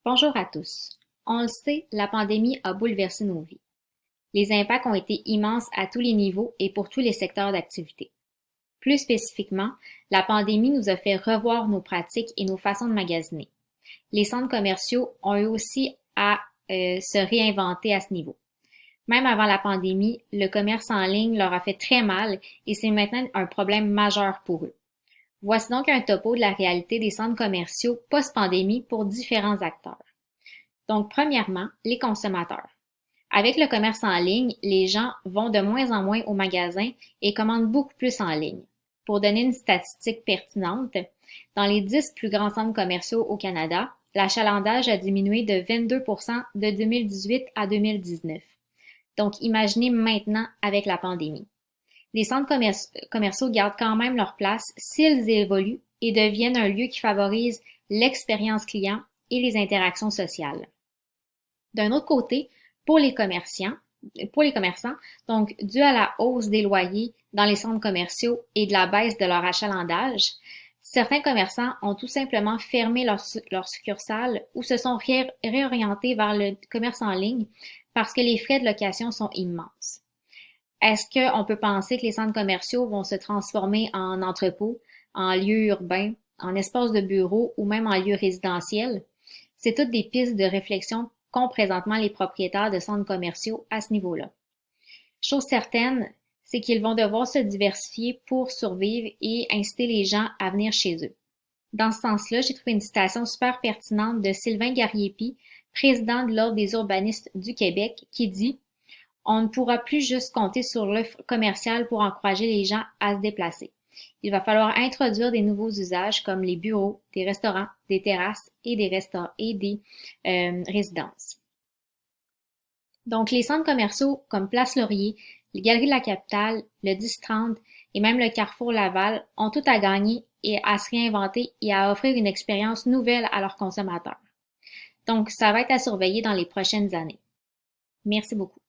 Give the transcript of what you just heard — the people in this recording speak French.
Bonjour à tous. On le sait, la pandémie a bouleversé nos vies. Les impacts ont été immenses à tous les niveaux et pour tous les secteurs d'activité. Plus spécifiquement, la pandémie nous a fait revoir nos pratiques et nos façons de magasiner. Les centres commerciaux ont eu aussi à se réinventer à ce niveau. Même avant la pandémie, le commerce en ligne leur a fait très mal et c'est maintenant un problème majeur pour eux. Voici donc un topo de la réalité des centres commerciaux post-pandémie pour différents acteurs. Donc, premièrement, les consommateurs. Avec le commerce en ligne, les gens vont de moins en moins au magasin et commandent beaucoup plus en ligne. Pour donner une statistique pertinente, dans les 10 plus grands centres commerciaux au Canada, l'achalandage a diminué de 22% de 2018 à 2019. Donc, imaginez maintenant avec la pandémie. Les centres commerciaux gardent quand même leur place s'ils évoluent et deviennent un lieu qui favorise l'expérience client et les interactions sociales. D'un autre côté, pour les commerçants, donc dû à la hausse des loyers dans les centres commerciaux et de la baisse de leur achalandage, certains commerçants ont tout simplement fermé leur succursale ou se sont réorientés vers le commerce en ligne parce que les frais de location sont immenses. Est-ce qu'on peut penser que les centres commerciaux vont se transformer en entrepôts, en lieux urbains, en espaces de bureaux ou même en lieux résidentiels? C'est toutes des pistes de réflexion qu'ont présentement les propriétaires de centres commerciaux à ce niveau-là. Chose certaine, c'est qu'ils vont devoir se diversifier pour survivre et inciter les gens à venir chez eux. Dans ce sens-là, j'ai trouvé une citation super pertinente de Sylvain Gariepi, président de l'Ordre des urbanistes du Québec, qui dit: on ne pourra plus juste compter sur l'offre commerciale pour encourager les gens à se déplacer. Il va falloir introduire des nouveaux usages comme les bureaux, des restaurants, des terrasses et des résidences. Donc, les centres commerciaux comme Place Laurier, les Galeries de la Capitale, le 10-30 et même le Carrefour Laval ont tout à gagner et à se réinventer et à offrir une expérience nouvelle à leurs consommateurs. Donc, ça va être à surveiller dans les prochaines années. Merci beaucoup.